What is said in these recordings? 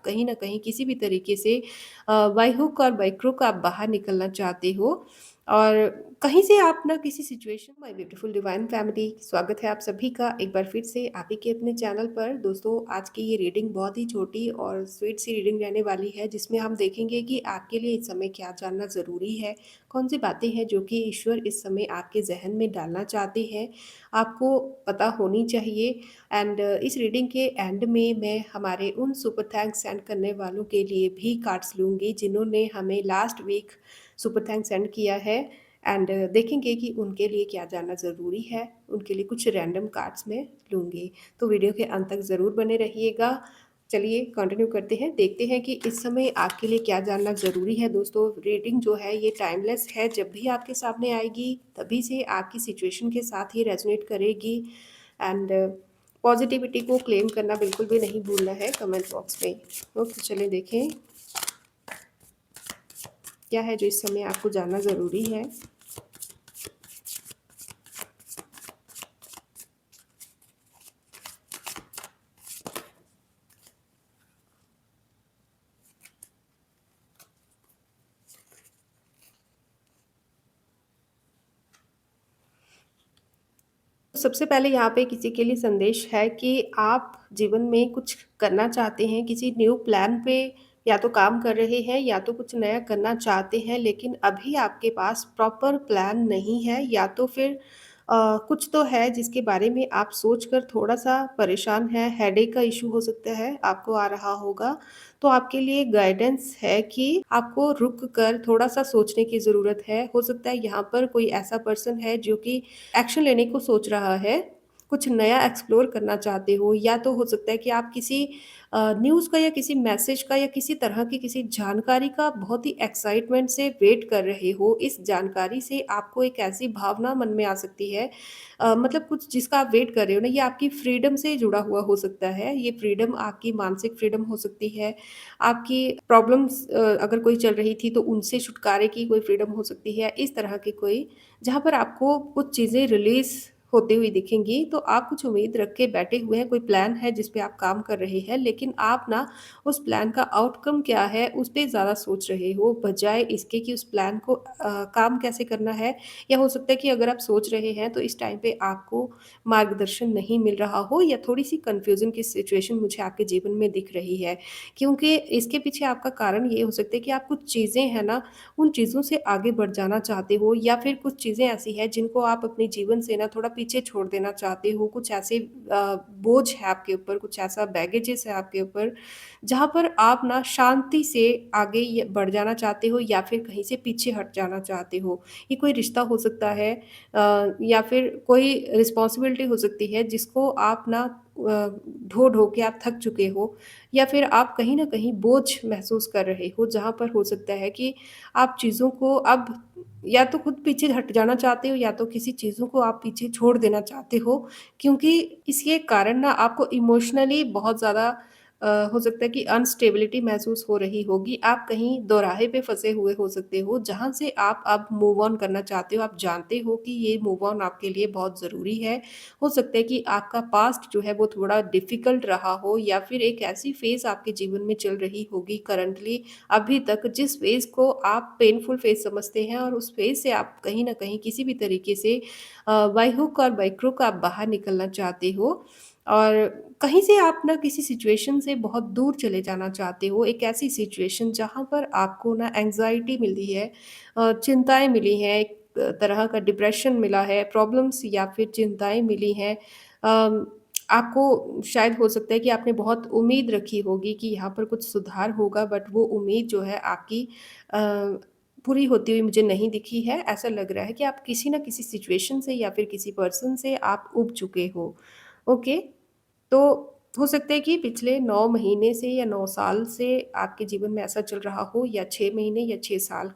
कहीं न कहीं किसी भी तरीके से बाय हुक और बाय क्रुक आप बाहर निकलना चाहते हो और कहीं से आप ना किसी situation my beautiful divine family स्वागत है आप सभी का एक बार फिर से आप ही के अपने चैनल पर। दोस्तों, आज की ये रीडिंग बहुत ही छोटी और स्वीट सी रीडिंग रहने वाली है, जिसमें हम देखेंगे कि आपके लिए इस समय क्या जानना ज़रूरी है, कौन सी बातें हैं जो कि ईश्वर इस समय आपके ज़हन में डालना चाहते हैं, आपको पता होनी चाहिए। एंड इस रीडिंग के एंड में मैं हमारे उन सुपर थैंक्स सेंड करने वालों के लिए भी कार्ड्स लूँगी जिन्होंने हमें last week super thanks send किया है। एंड देखेंगे कि उनके लिए क्या जानना ज़रूरी है, उनके लिए कुछ रैंडम कार्ड्स मैं लूँगी। तो वीडियो के अंत तक ज़रूर बने रहिएगा। चलिए कंटिन्यू करते हैं, देखते हैं कि इस समय आपके लिए क्या जानना ज़रूरी है। दोस्तों, रीडिंग जो है ये टाइमलेस है, जब भी आपके सामने आएगी तभी से आपकी सिचुएशन के साथ ही रेजोनेट करेगी। एंड पॉजिटिविटी को क्लेम करना बिल्कुल भी नहीं भूलना है कमेंट बॉक्स में। ओके, चलिए देखें क्या है जो इस समय आपको जानना ज़रूरी है। सबसे पहले यहाँ पे किसी के लिए संदेश है कि आप जीवन में कुछ करना चाहते हैं, किसी न्यू प्लान पे या तो काम कर रहे हैं या तो कुछ नया करना चाहते हैं, लेकिन अभी आपके पास प्रॉपर प्लान नहीं है, या तो फिर कुछ तो है जिसके बारे में आप सोचकर थोड़ा-सा परेशान हैं, हेडेक का इश्यू हो सकता है, आपको आ रहा होगा। तो आपके लिए गाइडेंस है कि आपको रुक कर थोड़ा-सा सोचने की ज़रूरत है। हो सकता है यहाँ पर कोई ऐसा पर्सन है जो कि एक्शन लेने को सोच रहा है, कुछ नया एक्सप्लोर करना चाहते हो, या तो हो सकता है कि आप किसी न्यूज़ का या किसी मैसेज का या किसी तरह की किसी जानकारी का बहुत ही एक्साइटमेंट से वेट कर रहे हो। इस जानकारी से आपको एक ऐसी भावना मन में आ सकती है, मतलब कुछ जिसका आप वेट कर रहे हो ना, ये आपकी फ्रीडम से जुड़ा हुआ हो सकता है। ये फ्रीडम आपकी मानसिक फ्रीडम हो सकती है, आपकी प्रॉब्लम्स अगर कोई चल रही थी तो उनसे छुटकारे की कोई फ्रीडम हो सकती है। इस तरह की कोई, जहाँ पर आपको कुछ चीज़ें रिलीज़ होती हुई दिखेंगी, तो आप कुछ उम्मीद रख के बैठे हुए हैं, कोई प्लान है जिस पे आप काम कर रहे हैं, लेकिन आप ना उस प्लान का आउटकम क्या है, उस पे ज़्यादा सोच रहे हो, बजाय इसके कि उस प्लान को काम कैसे करना है। या हो सकता है कि अगर आप सोच रहे हैं, तो इस टाइम पे आपको मार्गदर्शन नहीं मिल रहा हो, या थोड़ी-सी कन्फ्यूज़न की सिचुएशन मुझे आपके जीवन में दिख रही है। क्योंकि इसके पीछे आपका कारण ये हो सकता है कि आप कुछ चीज़ें हैं ना, उन चीज़ों से आगे बढ़ जाना चाहते हो, या फिर कुछ चीज़ें ऐसी हैं जिनको आप अपने जीवन से ना थोड़ा पीछे छोड़ देना चाहते हो। कुछ ऐसे बोझ है आपके ऊपर, कुछ ऐसा बैगेजेस है आपके ऊपर, जहाँ पर आप ना शांति से आगे ये बढ़ जाना चाहते हो, या फिर कहीं से पीछे हट जाना चाहते हो। ये कोई रिश्ता हो सकता है, या फिर कोई रिस्पॉन्सिबिलिटी हो सकती है जिसको आप ना ढो-ढो के आप थक चुके हो, या फिर आप कहीं न कहीं बोझ महसूस कर रहे हो, जहाँ पर हो सकता है कि आप चीज़ों को अब या तो खुद पीछे हट जाना चाहते हो, या तो किसी चीज़ों को आप पीछे छोड़ देना चाहते हो, क्योंकि इसके कारण ना आपको इमोशनली बहुत ज़्यादा हो सकता है कि अनस्टेबिलिटी महसूस हो रही होगी। आप कहीं दोराहे पे फँसे हुए हो सकते हो, जहाँ से आप अब मूव ऑन करना चाहते हो। आप जानते हो कि ये मूव ऑन आपके लिए बहुत ज़रूरी है। हो सकता है कि आपका पास्ट जो है वो थोड़ा डिफ़िकल्ट रहा हो, या फिर एक ऐसी फ़ेज़ आपके जीवन में चल रही होगी करंटली अभी तक, जिस फ़ेज़ को आप पेनफुल फ़ेज़ समझते हैं, और उस फ़ेज़ से आप कहीं न कहीं किसी भी तरीके से बाय हुक और बाय क्रुक आप बाहर निकलना चाहते हो, और कहीं से आप ना किसी सिचुएशन से बहुत दूर चले जाना चाहते हो। एक ऐसी सिचुएशन जहाँ पर आपको ना एंग्ज़ायटी मिली है, चिंताएँ मिली हैं, एक तरह का डिप्रेशन मिला है, प्रॉब्लम्स या फिर चिंताएँ मिली हैं। अम, आपको शायद हो सकता है कि आपने बहुत उम्मीद रखी होगी कि यहाँ पर कुछ सुधार होगा, बट वो उम्मीद जो है आपकी अ, पूरी होती हुई मुझे नहीं दिखी है। ऐसा लग रहा है कि आप किसी न किसी सिचुएशन से या फिर किसी पर्सन से आप ऊब चुके हो। ओके? तो हो सकता है कि पिछले 9 महीने से या 9 साल से आपके जीवन में ऐसा चल रहा हो, या 6 महीने या 6 साल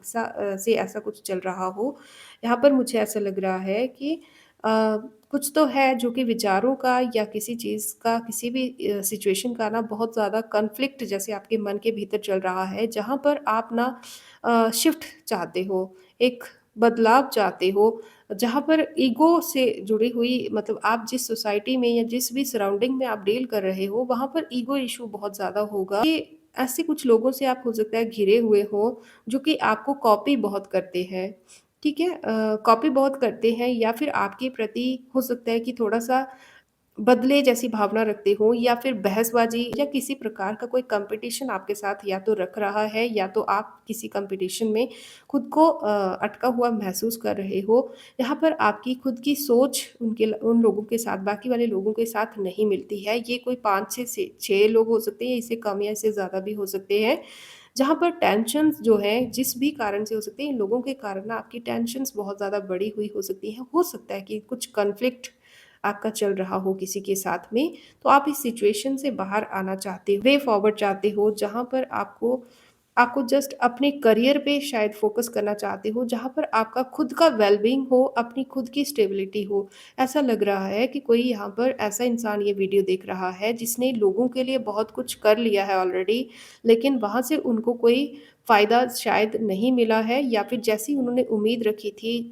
से ऐसा कुछ चल रहा हो। यहाँ पर मुझे ऐसा लग रहा है कि कुछ तो है जो कि विचारों का या किसी चीज़ का, किसी भी सिचुएशन का ना बहुत ज़्यादा कॉन्फ्लिक्ट जैसे आपके मन के भीतर चल रहा है, जहाँ पर आप ना शिफ्ट चाहते हो, एक बदलाव चाहते हो, जहाँ पर ईगो से जुड़ी हुई, मतलब आप जिस सोसाइटी में या जिस भी सराउंडिंग में आप डील कर रहे हो, वहाँ पर ईगो इश्यू बहुत ज़्यादा होगा। ये ऐसे कुछ लोगों से आप हो सकता है घिरे हुए हों, जो कि आपको कॉपी बहुत करते हैं, ठीक है? कॉपी बहुत करते हैं या फिर आपके प्रति हो सकता है कि थोड़ा-सा बदले जैसी भावना रखते हो या फिर बहसबाजी या किसी प्रकार का कोई कॉम्पिटिशन आपके साथ या तो रख रहा है या तो आप किसी कॉम्पिटिशन में खुद को अटका हुआ महसूस कर रहे हो। यहाँ पर आपकी खुद की सोच उन लोगों के साथ बाकी वाले लोगों के साथ नहीं मिलती है। ये कोई 5 से 6 लोग हो सकते हैं, इससे कम या इससे ज़्यादा भी हो सकते हैं। जहाँ पर टेंशन्स जो हैं, जिस भी कारण से हो सकती है, इन लोगों के कारण ना आपकी टेंशन्स बहुत ज़्यादा बढ़ी हुई हो सकती हैं। हो सकता है कि कुछ कॉन्फ्लिक्ट आपका चल रहा हो किसी के साथ में, तो आप इस सिचुएशन से बाहर आना चाहते हो, वे फॉरवर्ड चाहते हो, जहाँ पर आपको आपको जस्ट अपने करियर पे शायद फ़ोकस करना चाहते हो, जहाँ पर आपका खुद का वेल-बीइंग हो, अपनी खुद की स्टेबिलिटी हो। ऐसा लग रहा है कि कोई यहाँ पर ऐसा इंसान ये वीडियो देख रहा है, जिसने लोगों के लिए बहुत कुछ कर लिया है ऑलरेडी, लेकिन वहाँ से उनको कोई फ़ायदा शायद नहीं मिला है या फिर जैसी उन्होंने उम्मीद रखी थी,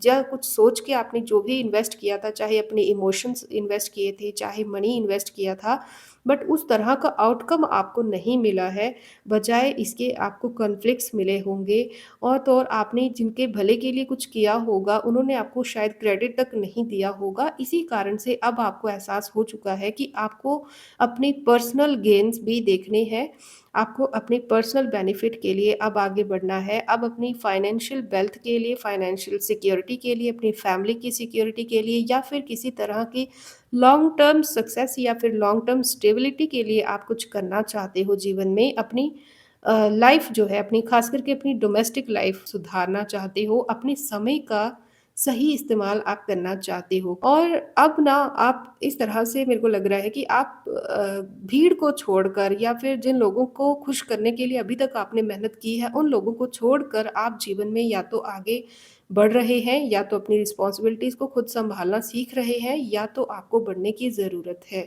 या कुछ सोच के आपने जो भी इन्वेस्ट किया था, चाहे अपने इमोशंस इन्वेस्ट किए थे, चाहे मनी इन्वेस्ट किया था, बट उस तरह का आउटकम आपको नहीं मिला है। बजाय इसके आपको कॉन्फ्लिक्ट्स मिले होंगे और तो और आपने जिनके भले के लिए कुछ किया होगा, उन्होंने आपको शायद क्रेडिट तक नहीं दिया होगा। इसी कारण से अब आपको एहसास हो चुका है कि आपको अपने पर्सनल गेन्स भी देखने हैं। आपको अपने पर्सनल बेनिफिट के लिए अब आगे बढ़ना है। अब अपनी फाइनेंशियल वेल्थ के लिए, फाइनेंशियल सिक्योरिटी के लिए, अपनी फैमिली की सिक्योरिटी के लिए या फिर किसी तरह की लॉन्ग टर्म सक्सेस या फिर लॉन्ग टर्म स्टेबिलिटी के लिए आप कुछ करना चाहते हो जीवन में, अपनी लाइफ़ जो है अपनी ख़ास करके अपनी डोमेस्टिक लाइफ़ सुधारना चाहते हो, अपने समय का सही इस्तेमाल आप करना चाहते हो। और अब ना आप इस तरह से मेरे को लग रहा है कि आप भीड़ को छोड़कर या फिर जिन लोगों को खुश करने के लिए अभी तक आपने मेहनत की है, उन लोगों को छोड़कर आप जीवन में या तो आगे बढ़ रहे हैं या तो अपनी रिस्पॉन्सिबिलिटीज़ को खुद सँभालना सीख रहे हैं या तो आपको बढ़ने की ज़रूरत है।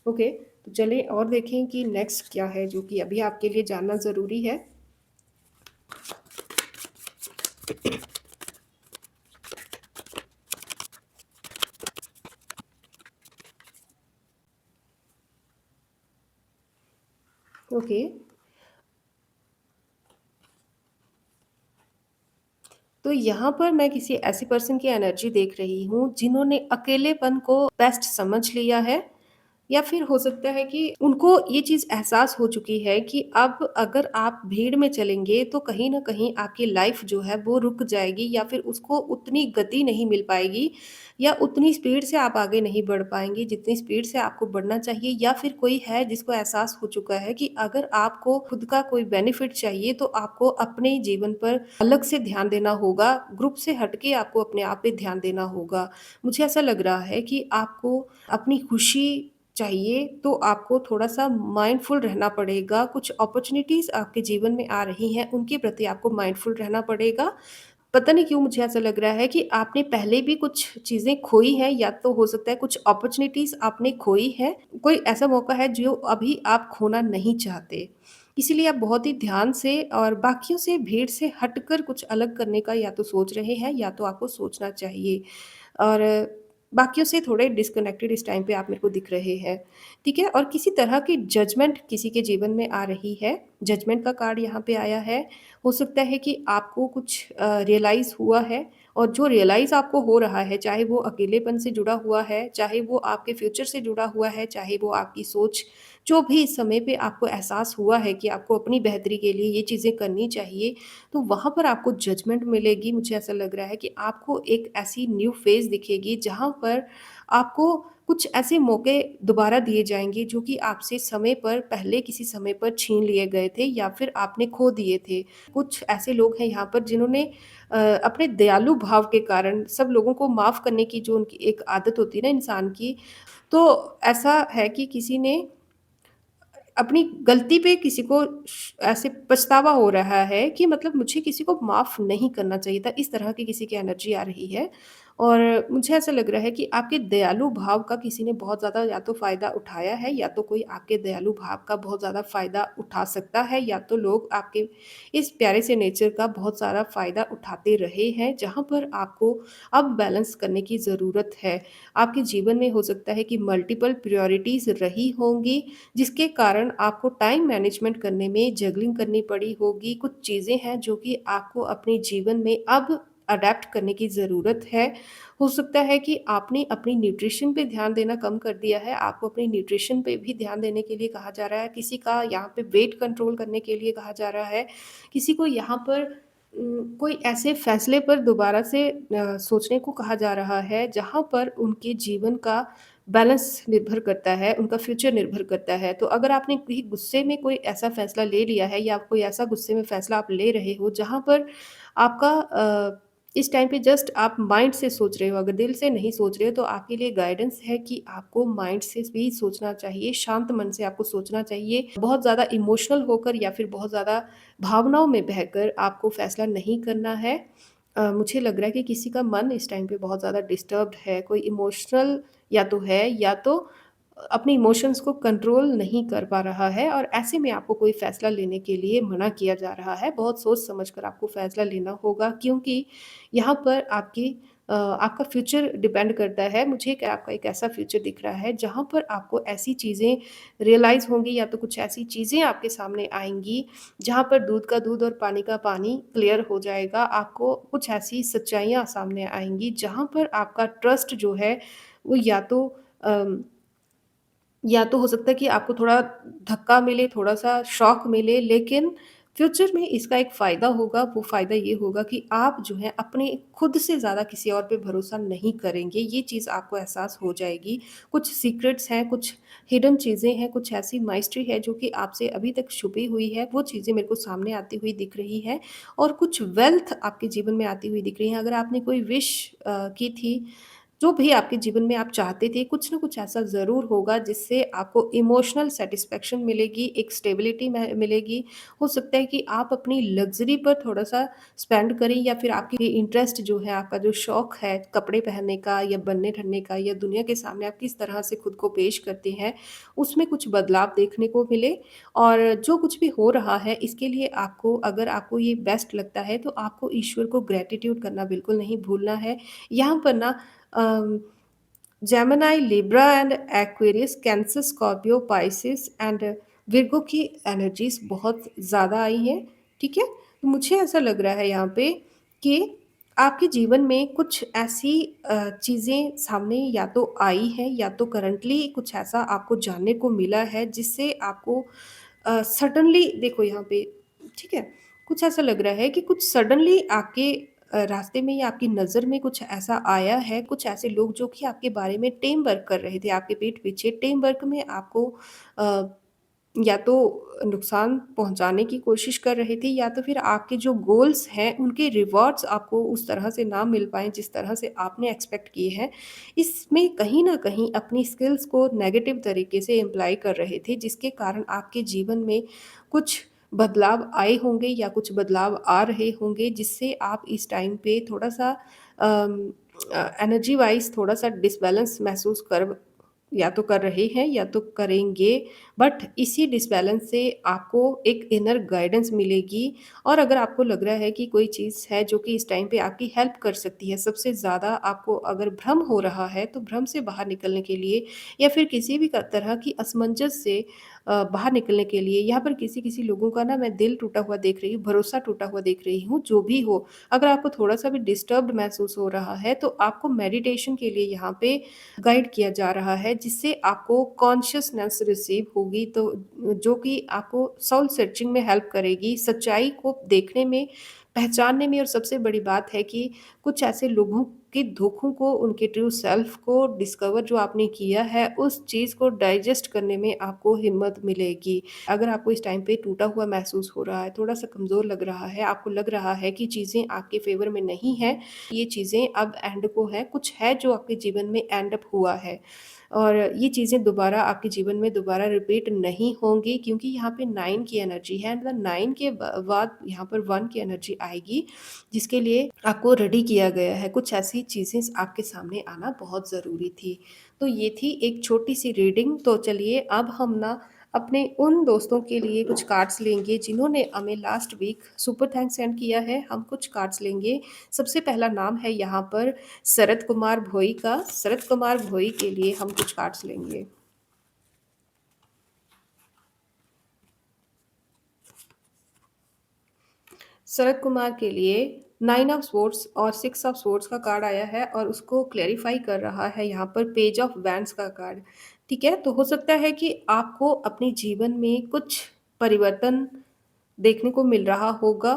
ओके, तो चलिए और देखें कि नेक्स्ट क्या है जो कि अभी आपके लिए जानना ज़रूरी है। ओके, तो यहाँ पर मैं किसी ऐसी पर्सन की एनर्जी देख रही हूँ जिन्होंने अकेलेपन को बेस्ट समझ लिया है या फिर हो सकता है कि उनको ये चीज़ एहसास हो चुकी है कि अब अगर आप भीड़ में चलेंगे तो कहीं न कहीं आपकी लाइफ़ जो है वो रुक जाएगी या फिर उसको उतनी गति नहीं मिल पाएगी या उतनी स्पीड से आप आगे नहीं बढ़ पाएँगे जितनी स्पीड से आपको बढ़ना चाहिए या फिर कोई है जिसको एहसास हो चुका है कि अगर आपको खुद का कोई बेनिफिट चाहिए तो आपको अपने जीवन पर अलग से ध्यान देना होगा, ग्रुप से हट के आपको अपने आप पे ध्यान देना होगा। मुझे ऐसा लग रहा है कि आपको अपनी खुशी चाहिए तो आपको थोड़ा-सा माइंडफुल रहना पड़ेगा, कुछ अपॉर्च्युनिटीज़ आपके जीवन में आ रही हैं, उनके प्रति आपको माइंडफुल रहना पड़ेगा। पता नहीं क्यों मुझे ऐसा लग रहा है कि आपने पहले भी कुछ चीज़ें खोई हैं या तो हो सकता है कुछ अपॉर्च्युनिटीज़ आपने खोई हैं, कोई ऐसा मौका है जो अभी आप खोना नहीं चाहते। इसीलिए आप बहुत ही ध्यान से और बाकियों से भीड़ से हटकर कुछ अलग करने का या तो सोच रहे हैं या तो आपको सोचना चाहिए। और बाकियों से थोड़े डिस्कनेक्टेड इस टाइम पे आप मेरे को दिख रहे हैं, ठीक है? और किसी तरह की जजमेंट किसी के जीवन में आ रही है, जजमेंट का कार्ड यहाँ पे आया है। हो सकता है कि आपको कुछ रियलाइज़ हुआ है और जो रियलाइज़ आपको हो रहा है, चाहे वो अकेलेपन से जुड़ा हुआ है, चाहे वो आपके फ्यूचर से जुड़ा हुआ है, चाहे वो आपकी सोच जो भी इस समय पे आपको एहसास हुआ है कि आपको अपनी बेहतरी के लिए ये चीज़ें करनी चाहिए, तो वहाँ पर आपको जजमेंट मिलेगी। मुझे ऐसा लग रहा है कि आपको एक ऐसी न्यू फ़ेज़ दिखेगी जहाँ पर आपको कुछ ऐसे मौके दोबारा दिए जाएँगे जो कि आपसे समय पर पहले किसी समय पर छीन लिए गए थे या फिर आपने खो दिए थे। कुछ ऐसे लोग हैं यहाँ पर जिन्होंने अपने दयालु भाव के कारण सब लोगों को माफ़ करने की जो उनकी एक आदत होती है ना इंसान की, तो ऐसा है कि किसी ने अपनी गलती पे किसी को ऐसे पछतावा हो रहा है कि मतलब मुझे किसी को माफ़ नहीं करना चाहिए था, इस तरह की किसी की एनर्जी आ रही है। और मुझे ऐसा लग रहा है कि आपके दयालु भाव का किसी ने बहुत ज़्यादा या तो फ़ायदा उठाया है या तो कोई आपके दयालु भाव का बहुत ज़्यादा फ़ायदा उठा सकता है या तो लोग आपके इस प्यारे से नेचर का बहुत सारा फ़ायदा उठाते रहे हैं, जहाँ पर आपको अब बैलेंस करने की ज़रूरत है। आपके जीवन में हो सकता है कि मल्टीपल प्रायोरिटीज़ रही होंगी, जिसके कारण आपको टाइम मैनेजमेंट करने में जगलिंग करनी पड़ी होगी। कुछ चीज़ें हैं जो कि आपको अपने जीवन में अब अडैप्ट करने की ज़रूरत है। हो सकता है कि आपने अपनी न्यूट्रिशन पे ध्यान देना कम कर दिया है, आपको अपनी न्यूट्रिशन पे भी ध्यान देने के लिए कहा जा रहा है, किसी का यहाँ पे वेट कंट्रोल करने के लिए कहा जा रहा है, किसी को यहाँ पर कोई ऐसे फैसले पर दोबारा से सोचने को कहा जा रहा है, जहाँ पर उनके जीवन का बैलेंस निर्भर करता है, उनका फ्यूचर निर्भर करता है। तो अगर आपने कहीं गुस्से में कोई ऐसा फैसला ले लिया है या कोई ऐसा गुस्से में फैसला आप ले रहे हो, जहाँ पर आपका इस टाइम पे जस्ट आप माइंड से सोच रहे हो, अगर दिल से नहीं सोच रहे हो तो आपके लिए गाइडेंस है कि आपको माइंड से भी सोचना चाहिए, शांत मन से आपको सोचना चाहिए। बहुत ज़्यादा इमोशनल होकर या फिर बहुत ज़्यादा भावनाओं में बहकर आपको फैसला नहीं करना है। मुझे लग रहा है कि किसी का मन इस टाइम पे बहुत ज़्यादा डिस्टर्ब्ड है, कोई इमोशनल या तो है या तो अपने इमोशंस को कंट्रोल नहीं कर पा रहा है और ऐसे में आपको कोई फ़ैसला लेने के लिए मना किया जा रहा है। बहुत सोच समझ कर आपको फ़ैसला लेना होगा क्योंकि यहाँ पर आपका फ्यूचर डिपेंड करता है। मुझे एक आपका एक ऐसा फ्यूचर दिख रहा है जहाँ पर आपको ऐसी चीज़ें रियलाइज़ होंगी या तो कुछ ऐसी चीज़ें आपके सामने आएँगी, जहाँ पर दूध का दूध और पानी का पानी क्लियर हो जाएगा। आपको कुछ ऐसी सच्चाइयाँ सामने आएँगी जहाँ पर आपका ट्रस्ट जो है वो अम या तो हो सकता है कि आपको थोड़ा धक्का मिले, थोड़ा-सा शॉक मिले, लेकिन फ्यूचर में इसका एक फ़ायदा होगा, वो फ़ायदा ये होगा कि आप जो है अपने खुद से ज़्यादा किसी और पे भरोसा नहीं करेंगे, ये चीज़ आपको एहसास हो जाएगी। कुछ सीक्रेट्स हैं, कुछ हिडन चीज़ें हैं, कुछ ऐसी माइस्ट्री है जो कि आपसे अभी तक छुपी हुई है, वो चीज़ें मेरे को सामने आती हुई दिख रही है और कुछ वेल्थ आपके जीवन में आती हुई दिख रही है। अगर आपने कोई विश की थी जो भी आपके जीवन में आप चाहते थे, कुछ न कुछ ऐसा ज़रूर होगा जिससे आपको इमोशनल सैटिस्फैक्शन मिलेगी, एक स्टेबिलिटी में मिलेगी। हो सकता है कि आप अपनी लग्ज़री पर थोड़ा-सा स्पेंड करें या फिर आपकी इंटरेस्ट जो है, आपका जो शौक है कपड़े पहनने का या बनने-ठनने का या दुनिया के सामने आप किस तरह से खुद को पेश करते हैं, उसमें कुछ बदलाव देखने को मिले। और जो कुछ भी हो रहा है, इसके लिए आपको अगर आपको ये बेस्ट लगता है, तो आपको ईश्वर को ग्रैटिट्यूड करना बिल्कुल नहीं भूलना है। यहाँ पर ना um, Gemini, Libra and Aquarius, cancer, Scorpio, Pisces and Virgo की एनर्जीज़ बहुत ज़्यादा आई हैं, ठीक है? तो मुझे ऐसा लग रहा है यहाँ पे कि आपके जीवन में कुछ ऐसी चीज़ें सामने या तो आई हैं या तो करंटली कुछ ऐसा आपको जानने को मिला है जिससे आपको सडनली देखो यहाँ पे, ठीक है? कुछ ऐसा लग रहा है कि कुछ सडनली आपके रास्ते में या आपकी नज़र में कुछ ऐसा आया है, कुछ ऐसे लोग जो कि आपके बारे में टेम वर्क कर रहे थे, आपके पीठ पीछे टेम वर्क में आपको अ, या तो नुकसान पहुँचाने की कोशिश कर रहे थे या तो फिर आपके जो गोल्स हैं, उनके रिवॉर्ड्स आपको उस तरह से ना मिल पाएँ जिस तरह से आपने एक्सपेक्ट किए हैं। इसमें कहीं न कहीं अपनी स्किल्स को नेगेटिव तरीके से इम्प्लाई कर रहे थे, जिसके कारण आपके जीवन में कुछ बदलाव आए होंगे या कुछ बदलाव आ रहे होंगे, जिससे आप इस टाइम पे थोड़ा-सा एनर्जी वाइज़ थोड़ा-सा डिसबैलेंस महसूस कर या तो कर रहे हैं या तो करेंगे, बट इसी डिसबैलेंस से आपको एक इनर गाइडेंस मिलेगी और अगर आपको लग रहा है कि कोई चीज़ है जो कि इस टाइम पे आपकी हेल्प कर सकती है, सबसे ज़्यादा आपको अगर भ्रम हो रहा है, तो भ्रम से बाहर निकलने के लिए या फिर किसी भी तरह की असमंजस से बाहर निकलने के लिए यहाँ पर किसी-किसी लोगों का ना मैं दिल टूटा हुआ देख रही हूँ, भरोसा टूटा हुआ देख रही हूँ, जो भी हो। अगर आपको थोड़ा-सा भी डिस्टर्ब्ड महसूस हो रहा है, तो आपको मेडिटेशन के लिए यहाँ पे गाइड किया जा रहा है, जिससे आपको कॉन्शसनेस रिसीव होगी, तो जो कि आपको सोल सर्चिंग में हेल्प करेगी, सच्चाई को देखने में, पहचानने में और सबसे बड़ी बात है कि कुछ ऐसे लोगों के धोखों को, उनके ट्रू सेल्फ को डिस्कवर जो आपने किया है, उस चीज़ को डाइजेस्ट करने में आपको हिम्मत मिलेगी। अगर आपको इस टाइम पे टूटा हुआ महसूस हो रहा है, थोड़ा-सा कमज़ोर लग रहा है, आपको लग रहा है कि चीज़ें आपके फ़ेवर में नहीं हैं, ये चीज़ें अब एंड को है, कुछ है जो आपके जीवन में एंड अप हुआ है। और ये चीज़ें दोबारा आपके जीवन में दोबारा रिपीट नहीं होंगी क्योंकि यहाँ पे 9 की एनर्जी है, मतलब 9 के बाद यहाँ पर 1 की एनर्जी आएगी, जिसके लिए आपको रेडी किया गया है। कुछ ऐसी चीज़ें आपके सामने आना बहुत ज़रूरी थी। तो ये थी एक छोटी-सी रीडिंग। तो चलिए अब हम ना अपने उन दोस्तों के लिए कुछ कार्ड्स लेंगे जिन्होंने हमें last week super thanks send किया है। हम कुछ कार्ड्स लेंगे। सबसे पहला नाम है यहाँ पर शरत कुमार भोई का। शरत कुमार भोई के लिए हम कुछ कार्ड्स लेंगे। शरद कुमार के लिए 9 ऑफ स्वॉर्ड्स और 6 ऑफ स्वॉर्ड्स का कार्ड आया है और उसको क्लैरिफ़ाई कर रहा है यहाँ पर पेज ऑफ वैंड्स का कार्ड, ठीक है? तो हो सकता है कि आपको अपने जीवन में कुछ परिवर्तन देखने को मिल रहा होगा,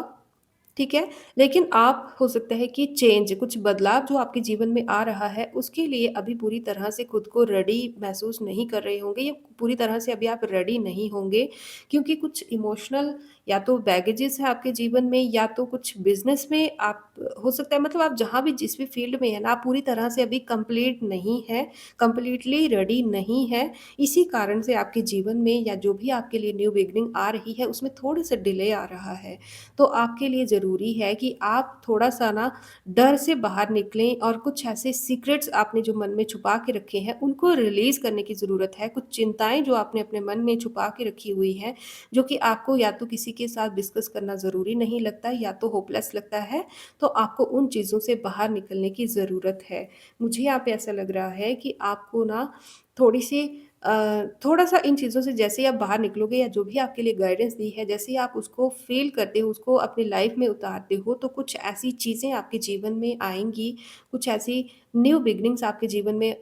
ठीक है? लेकिन आप हो सकता है कि चेंज कुछ बदलाव जो आपके जीवन में आ रहा है, उसके लिए अभी पूरी तरह से खुद को रेडी महसूस नहीं कर रहे होंगे या पूरी तरह से अभी आप रेडी नहीं होंगे क्योंकि कुछ इमोशनल या तो बैगेजेस है आपके जीवन में या तो कुछ बिज़नेस में आप हो सकता है मतलब आप जहाँ भी जिस भी फ़ील्ड में हैं ना, आप पूरी तरह से अभी कंप्लीट नहीं हैं, कंप्लीटली रेडी नहीं हैं। इसी कारण से आपके जीवन में या जो भी आपके लिए न्यू बिगिनिंग आ रही है, उसमें थोड़े-से डिले आ रहा है। तो आपके लिए ज़रूरी है कि आप थोड़ा-सा ना डर से बाहर निकलें और कुछ ऐसे सीक्रेट्स आपने जो मन में छुपा के रखे हैं, उनको रिलीज़ करने की ज़रूरत है। कुछ चिंताएँ जो आपने अपने मन में छुपा के रखी हुई हैं, जो कि आपको या तो किसी के साथ डिस्कस करना ज़रूरी नहीं लगता या तो होपलेस लगता है, तो आपको उन चीज़ों से बाहर निकलने की ज़रूरत है। मुझे यहाँ पे ऐसा लग रहा है कि आपको ना थोड़ी-सी थोड़ा-सा इन चीज़ों से जैसे ही आप बाहर निकलोगे या जो भी आपके लिए गाइडेंस दी है, जैसे ही आप उसको फ़ील करते हो, उसको अपनी लाइफ़ में उतारते हो, तो कुछ ऐसी चीज़ें आपके जीवन में आएँगी, कुछ ऐसी न्यू बिगिनिंग्स आपके जीवन में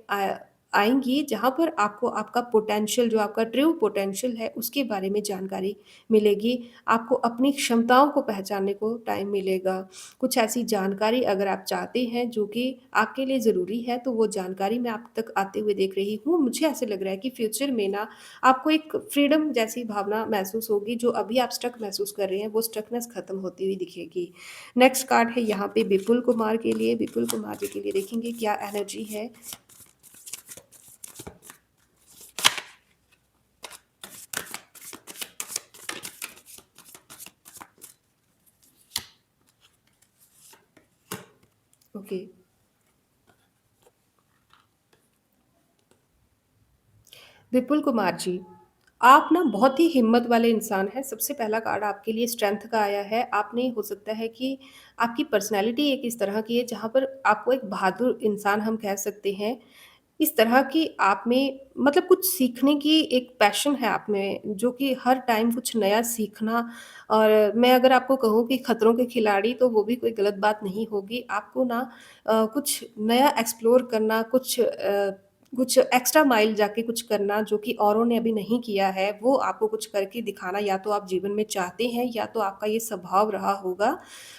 आएँगी, जहाँ पर आपको आपका पोटेंशियल जो आपका ट्रू पोटेंशियल है, उसके बारे में जानकारी मिलेगी। आपको अपनी क्षमताओं को पहचानने को टाइम मिलेगा। कुछ ऐसी जानकारी अगर आप चाहते हैं जो कि आपके लिए ज़रूरी है, तो वो जानकारी मैं आप तक आते हुए देख रही हूँ। मुझे ऐसे लग रहा है कि फ्यूचर में ना आपको एक फ्रीडम जैसी भावना महसूस होगी, जो अभी आप स्टक महसूस कर रहे हैं, वो स्टकनेस खत्म होती हुई दिखेगी। नेक्स्ट कार्ड है यहाँ पे विपुल कुमार के लिए। विपुल कुमार जी के लिए देखेंगे क्या एनर्जी है। ओके। विपुल कुमार जी, आप ना बहुत ही हिम्मत वाले इंसान हैं। सबसे पहला कार्ड आपके लिए स्ट्रेंथ का आया है। आपने हो सकता है कि आपकी पर्सनैलिटी एक इस तरह की है जहाँ पर आपको एक बहादुर इंसान हम कह सकते हैं। इस तरह की आप में मतलब कुछ सीखने की एक पैशन है आप में जो कि हर टाइम कुछ नया सीखना और मैं अगर आपको कहूँ कि खतरों के खिलाड़ी तो वो भी कोई गलत बात नहीं होगी। आपको ना कुछ नया एक्सप्लोर करना, कुछ एक्स्ट्रा माइल जाके कुछ करना जो कि औरों ने अभी नहीं किया है, वो आपको कुछ करके दिखाना या तो आप जीवन में चाहते हैं या तो आपका ये स्वभाव रहा होगा।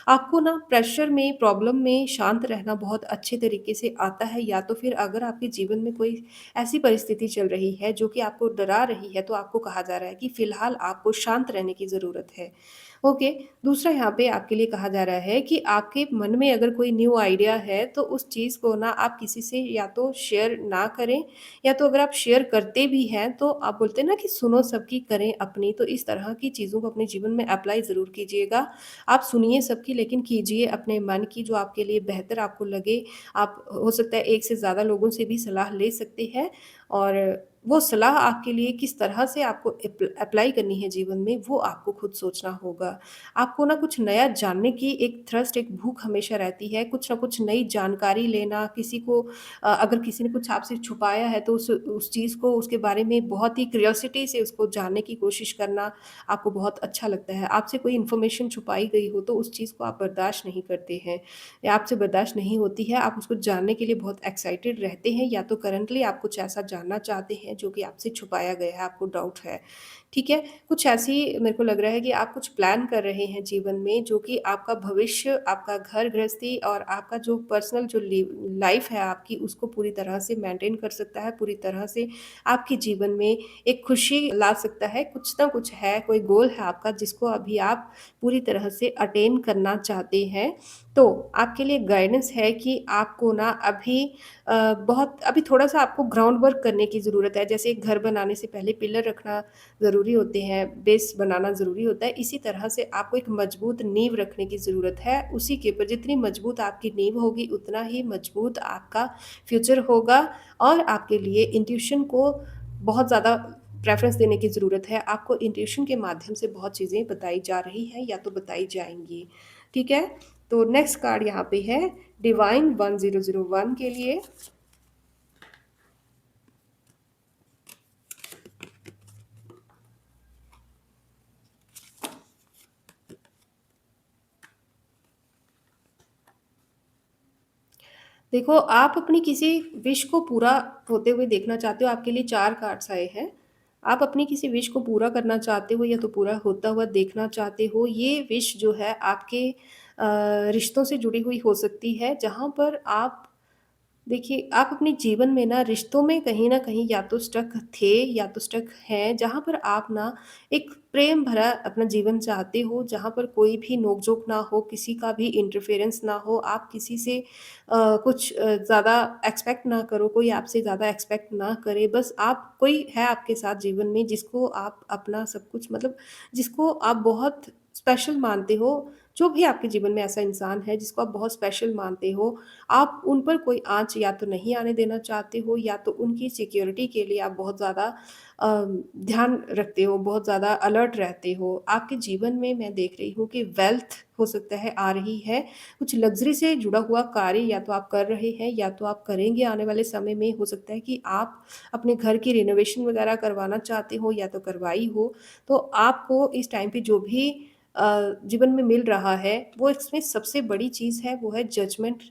आपको ना प्रेशर में, प्रॉब्लम में शांत रहना बहुत अच्छे तरीके से आता है या तो फिर अगर आपके जीवन में कोई ऐसी परिस्थिति चल रही है जो कि आपको डरा रही है, तो आपको कहा जा रहा है कि फिलहाल आपको शांत रहने की ज़रूरत है। ओके, दूसरा यहाँ पे आपके लिए कहा जा रहा है कि आपके मन में अगर कोई न्यू आइडिया है, तो उस चीज़ को ना आप किसी से या तो शेयर ना करें या तो अगर आप शेयर करते भी हैं, तो आप बोलते हैं ना कि सुनो सबकी करें अपनी, तो इस तरह की चीज़ों को अपने जीवन में अप्लाई ज़रूर कीजिएगा। आप सुनिए सबकी लेकिन कीजिए अपने मन की जो आपके लिए बेहतर आपको लगे। आप हो सकता है एक से ज़्यादा लोगों से भी सलाह ले सकते हैं और वो सलाह आपके लिए किस तरह से आपको अप्लाई करनी है जीवन में, वो आपको खुद सोचना होगा। आपको ना कुछ नया जानने की एक थ्रस्ट, एक भूख हमेशा रहती है, कुछ न कुछ नई जानकारी लेना, किसी को अगर किसी ने कुछ आपसे छुपाया है, तो उस चीज़ को उसके बारे में बहुत ही क्यूरियोसिटी से उसको जानने की कोशिश करना आपको बहुत अच्छा लगता है। आपसे कोई इन्फॉर्मेशन छुपाई गई हो, तो उस चीज़ को आप बर्दाश्त नहीं करते हैं या आपसे बर्दाश्त नहीं होती है, आप उसको जानने के लिए बहुत एक्साइटेड रहते हैं या तो करंटली आप कुछ ऐसा जानना चाहते हैं जो कि आपसे छुपाया गया है, आपको डाउट है। ठीक है? कुछ ऐसी मेरे को लग रहा है कि आप कुछ प्लान कर रहे हैं जीवन में जो कि आपका भविष्य, आपका घर गृहस्थी और आपका जो पर्सनल जो लाइफ़ है आपकी उसको पूरी तरह से मेंटेन कर सकता है, पूरी तरह से आपके जीवन में एक खुशी ला सकता है। कुछ ना कुछ है, कोई गोल है आपका जिसको अभी आप पूरी तरह से अटेन करना चाहते हैं। तो आपके लिए गाइडेंस है कि आपको ना अभी बहुत अभी थोड़ा-सा आपको ग्राउंड वर्क करने की ज़रूरत है। जैसे एक घर बनाने से पहले पिलर रखना ज़रूरी होते हैं, बेस बनाना ज़रूरी होता है। इसी तरह से आपको एक मजबूत नींव रखने की ज़रूरत है। उसी के ऊपर जितनी मजबूत आपकी नींव होगी, उतना ही मजबूत आपका फ्यूचर होगा और आपके लिए इंट्यूशन को बहुत ज़्यादा प्रेफ़रेंस देने की ज़रूरत है। आपको इंट्यूशन के माध्यम से बहुत चीज़ें बताई जा रही हैं या तो बताई जाएँगी। ठीक है? तो नेक्स्ट कार्ड यहाँ पे है डिवाइन 1001 के लिए। देखो, आप अपनी किसी विश को पूरा होते हुए देखना चाहते हो, आपके लिए 4 कार्ड्स आए हैं। आप अपनी किसी विश को पूरा करना चाहते हो या तो पूरा होता हुआ देखना चाहते हो। ये विश जो है आपके रिश्तों से जुड़ी हुई हो सकती है, जहाँ पर आप देखिए, आप अपने जीवन में ना रिश्तों में कहीं न कहीं या तो स्टक थे या तो स्टक हैं, जहाँ पर आप ना एक प्रेम भरा अपना जीवन चाहते हो, जहाँ पर कोई भी नोक-झोंक ना हो, किसी का भी इंटरफेरेंस ना हो, आप किसी से कुछ ज़्यादा एक्सपेक्ट ना करो, कोई आपसे ज़्यादा एक्सपेक्ट ना करे। बस आप कोई है आपके साथ जीवन में जिसको आप अपना सब कुछ मतलब जिसको आप बहुत स्पेशल मानते हो, जो भी आपके जीवन में ऐसा इंसान है जिसको आप बहुत स्पेशल मानते हो, आप उन पर कोई आँच या तो नहीं आने देना चाहते हो या तो उनकी सिक्योरिटी के लिए आप बहुत ज़्यादा ध्यान रखते हो, बहुत ज़्यादा अलर्ट रहते हो। आपके जीवन में मैं देख रही हूँ कि वेल्थ हो सकता है आ रही है, कुछ लग्ज़री से जुड़ा हुआ कार्य या तो आप कर रहे हैं या तो आप करेंगे आने वाले समय में। हो सकता है कि आप अपने घर की रिनोवेशन वग़ैरह करवाना चाहते हो या तो करवाई हो। तो आपको इस टाइम पे जो भी जीवन में मिल रहा है, वो इसमें सबसे बड़ी चीज़ है, वो है जजमेंट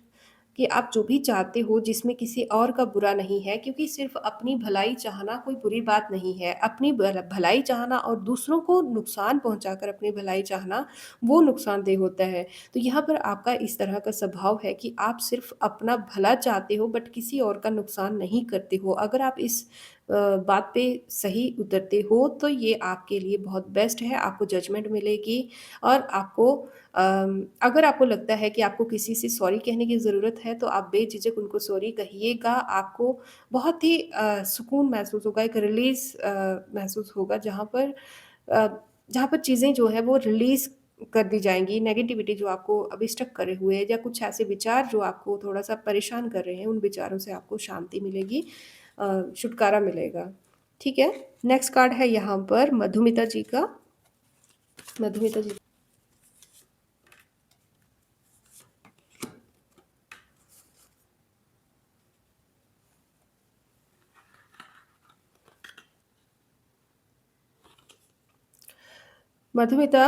कि आप जो भी चाहते हो जिसमें किसी और का बुरा नहीं है क्योंकि सिर्फ़ अपनी भलाई चाहना कोई बुरी बात नहीं है। अपनी भलाई चाहना और दूसरों को नुकसान पहुँचाकर अपनी भलाई चाहना, वो नुकसानदेह होता है। तो यहाँ पर आपका इस तरह का स्वभाव है कि आप सिर्फ़ अपना भला चाहते हो बट किसी और का नुकसान नहीं करते हो। अगर आप इस बात पे सही उतरते हो तो ये आपके लिए बहुत बेस्ट है, आपको जजमेंट मिलेगी और आपको अगर आपको लगता है कि आपको किसी से सॉरी कहने की ज़रूरत है, तो आप बेझिझक उनको सॉरी कहिएगा। आपको बहुत ही सुकून महसूस होगा, एक रिलीज़ महसूस होगा अ, जहाँ पर चीज़ें जो है वो रिलीज़ कर दी जाएँगी। नेगेटिविटी जो आपको अभी स्टक करे हुए है या कुछ ऐसे विचार जो आपको थोड़ा-सा परेशान कर रहे हैं, उन विचारों से आपको शांति मिलेगी छुटकारा मिलेगा। ठीक है? नेक्स्ट कार्ड है यहाँ पर मधुमिता जी का। मधुमिता जी मधुमिता,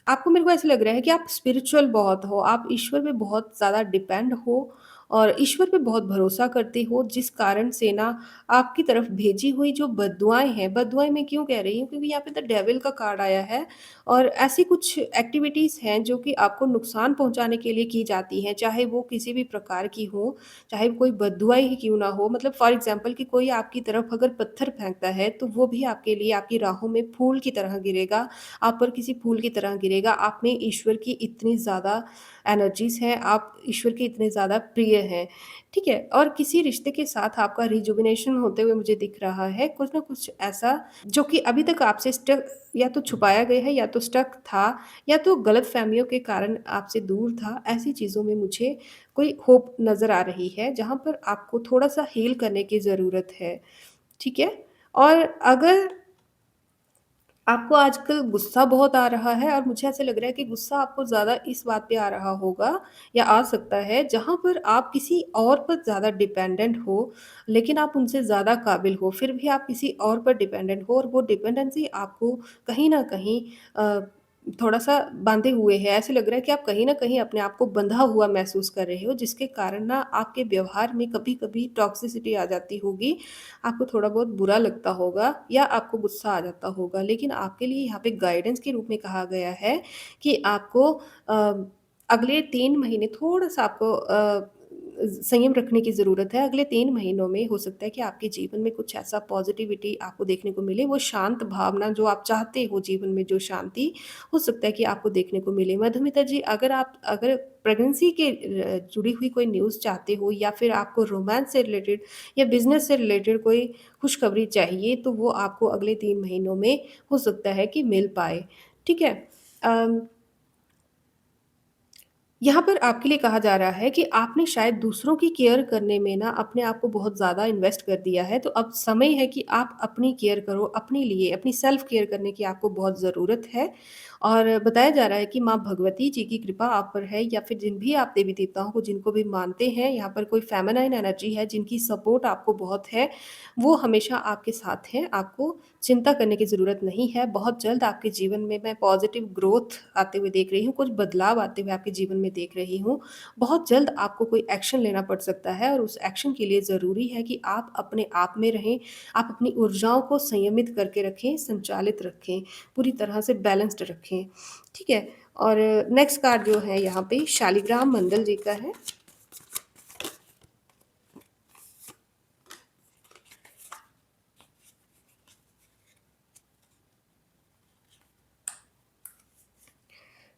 आपको मेरे को ऐसा लग रहा है कि आप स्पिरिचुअल बहुत हो, आप ईश्वर पे बहुत ज़्यादा डिपेंड हो और ईश्वर पे बहुत भरोसा करते हो, जिस कारण से ना आपकी तरफ भेजी हुई जो बददुआएँ हैं, बददुआएँ मैं क्यों कह रही हूँ? क्योंकि यहाँ पे द डेविल का कार्ड आया है और ऐसी कुछ एक्टिविटीज़ हैं जो कि आपको नुकसान पहुँचाने के लिए की जाती हैं, चाहे वो किसी भी प्रकार की हो, चाहे वो कोई बददुआ ही क्यों ना हो। मतलब फॉर एग्ज़ाम्पल कि कोई आपकी तरफ अगर पत्थर फेंकता है, तो वो भी आपके लिए आपकी राहों में फूल की तरह गिरेगा आप पर किसी फूल की तरह गिरेगा। आप में ईश्वर की इतनी ज़्यादा एनर्जीज़ हैं, आप ईश्वर के इतने ज़्यादा प्रिय हैं, ठीक है? और किसी रिश्ते के साथ आपका रिजुविनेशन होते हुए मुझे दिख रहा है, कुछ न कुछ ऐसा जो कि अभी तक आपसे स्टक या तो छुपाया गया है या तो स्टक था या तो गलतफ़हमियों के कारण आपसे दूर था। ऐसी चीज़ों में मुझे कोई होप नज़र आ रही है, जहाँ पर आपको थोड़ा-सा हील करने की ज़रूरत है, ठीक है? और अगर आपको आजकल गुस्सा बहुत आ रहा है और मुझे ऐसा लग रहा है कि गुस्सा आपको ज़्यादा इस बात पे आ रहा होगा या आ सकता है जहाँ पर आप किसी और पर ज़्यादा डिपेंडेंट हो, लेकिन आप उनसे ज़्यादा काबिल हो, फिर भी आप किसी और पर डिपेंडेंट हो और वो डिपेंडेंसी आपको कहीं न कहीं थोड़ा-सा बाँधे हुए हैं। ऐसे लग रहा है कि आप कहीं न कहीं अपने आप को बँधा हुआ महसूस कर रहे हो, जिसके कारण ना आपके व्यवहार में कभी-कभी टॉक्सिसिटी आ जाती होगी। आपको थोड़ा बहुत बुरा लगता होगा या आपको गुस्सा आ जाता होगा। लेकिन आपके लिए यहाँ पे गाइडेंस के रूप में कहा गया है कि आपको अगले 3 महीने थोड़ा-सा आपको संयम रखने की ज़रूरत है। अगले 3 महीनों में हो सकता है कि आपके जीवन में कुछ ऐसा पॉज़िटिविटी आपको देखने को मिले, वो शांत भावना जो आप चाहते हो जीवन में जो शांति, हो सकता है कि आपको देखने को मिले। मधुमिता जी, अगर प्रेगनेंसी के जुड़ी हुई कोई न्यूज़ चाहते हो या फिर आपको रोमांस से रिलेटेड या बिज़नेस से रिलेटेड कोई खुशखबरी चाहिए, तो वो आपको अगले 3 महीनों में हो सकता है कि मिल पाए। ठीक है? अम यहाँ पर आपके लिए कहा जा रहा है कि आपने शायद दूसरों की केयर करने में ना अपने आप को बहुत ज़्यादा इन्वेस्ट कर दिया है, तो अब समय है कि आप अपनी केयर करो, अपने लिए, अपनी सेल्फ केयर करने की आपको बहुत ज़रूरत है। और बताया जा रहा है कि माँ भगवती जी की कृपा आप पर है या फिर जिन भी आप देवी-देवताओं को जिनको भी मानते हैं, यहाँ पर कोई फेमिनाइन एनर्जी है जिनकी सपोर्ट आपको बहुत है, वो हमेशा आपके साथ हैं, आपको चिंता करने की ज़रूरत नहीं है। बहुत जल्द आपके जीवन में मैं पॉज़िटिव ग्रोथ आते हुए देख रही हूँ, कुछ बदलाव आते हुए आपके जीवन में देख रही हूँ। बहुत जल्द आपको कोई एक्शन लेना पड़ सकता है और उस एक्शन के लिए ज़रूरी है कि आप अपने आप में रहें, आप अपनी ऊर्जाओं को संयमित करके रखें, संचालित रखें, पूरी तरह से बैलेंस्ड रखें। ठीक है? और नेक्स्ट कार्ड जो है यहाँ पे शालिग्राम मंडल जी का है।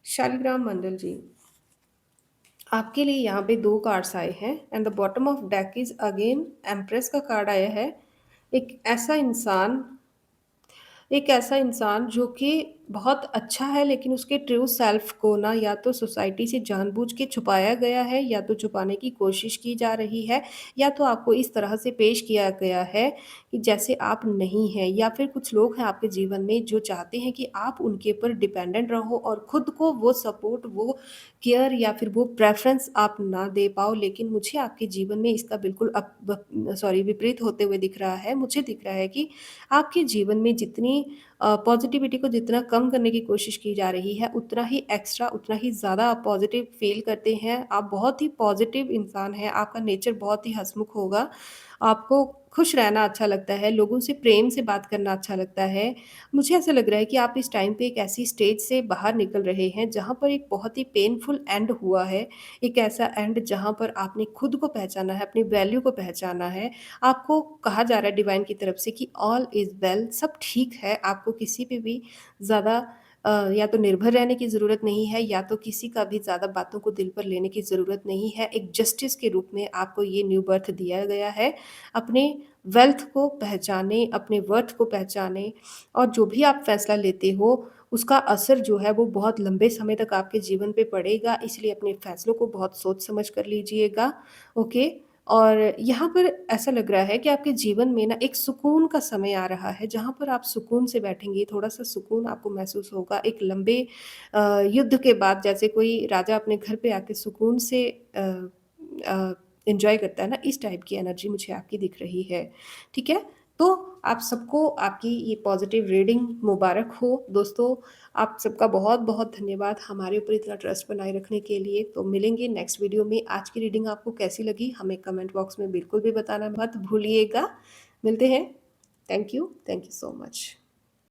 शालिग्राम मंडल जी। आपके लिए यहाँ पे 2 कार्ड्स आए हैं and the bottom of deck is again empress का कार्ड आया है। एक ऐसा इंसान एक ऐसा इंसान जो कि बहुत अच्छा है लेकिन उसके ट्रू सेल्फ को ना या तो सोसाइटी से जानबूझ के छुपाया गया है या तो छुपाने की कोशिश की जा रही है या तो आपको इस तरह से पेश किया गया है कि जैसे आप नहीं हैं या फिर कुछ लोग हैं आपके जीवन में जो चाहते हैं कि आप उनके ऊपर डिपेंडेंट रहो और खुद को वो सपोर्ट, वो केयर या फिर वो प्रेफ़रेंस आप ना दे पाओ। लेकिन मुझे आपके जीवन में इसका बिल्कुल विपरीत होते हुए दिख रहा है। मुझे दिख रहा है कि आपके जीवन में जितनी पॉज़िटिविटी को जितना कम करने की कोशिश की जा रही है, उतना ही एक्स्ट्रा, उतना ही ज़्यादा आप पॉज़िटिव फ़ील करते हैं। आप बहुत ही पॉज़िटिव इंसान हैं, आपका नेचर बहुत ही हँसमुख होगा। आपको खुश रहना अच्छा लगता है, लोगों से प्रेम से बात करना अच्छा लगता है। मुझे ऐसा लग रहा है कि आप इस टाइम पे एक ऐसी स्टेज से बाहर निकल रहे हैं, जहाँ पर एक बहुत ही पेनफुल एंड हुआ है। एक ऐसा एंड जहाँ पर आपने खुद को पहचाना है, अपनी वैल्यू को पहचाना है। आपको कहा जा रहा है डिवाइन की तरफ से कि ऑल इज़ वेल, सब ठीक है, आपको किसी पे भी ज़्यादा या तो निर्भर रहने की ज़रूरत नहीं है या तो किसी का भी ज़्यादा बातों को दिल पर लेने की ज़रूरत नहीं है। एक जस्टिस के रूप में आपको ये न्यू बर्थ दिया गया है। अपने वेल्थ को पहचानें, अपने वर्थ को पहचानें और जो भी आप फैसला लेते हो, उसका असर जो है वो बहुत लंबे समय तक आपके जीवन पे पड़ेगा, इसलिए अपने फैसलों को बहुत सोच समझ कर लीजिएगा, ओके? और यहाँ पर ऐसा लग रहा है कि आपके जीवन में ना एक सुकून का समय आ रहा है, जहाँ पर आप सुकून से बैठेंगे, थोड़ा-सा सुकून आपको महसूस होगा। एक लंबे युद्ध के बाद जैसे कोई राजा अपने घर पे आके सुकून से अ, एन्जॉय करता है ना, इस टाइप की एनर्जी मुझे आपकी दिख रही है। ठीक है? तो आप सबको आपकी ये पॉज़िटिव रीडिंग मुबारक हो। दोस्तों, आप सबका बहुत-बहुत धन्यवाद हमारे ऊपर इतना ट्रस्ट बनाए रखने के लिए। तो मिलेंगे नेक्स्ट वीडियो में। आज की रीडिंग आपको कैसी लगी हमें कमेंट बॉक्स में बिल्कुल भी बताना मत भूलिएगा। मिलते हैं। Thank you so much.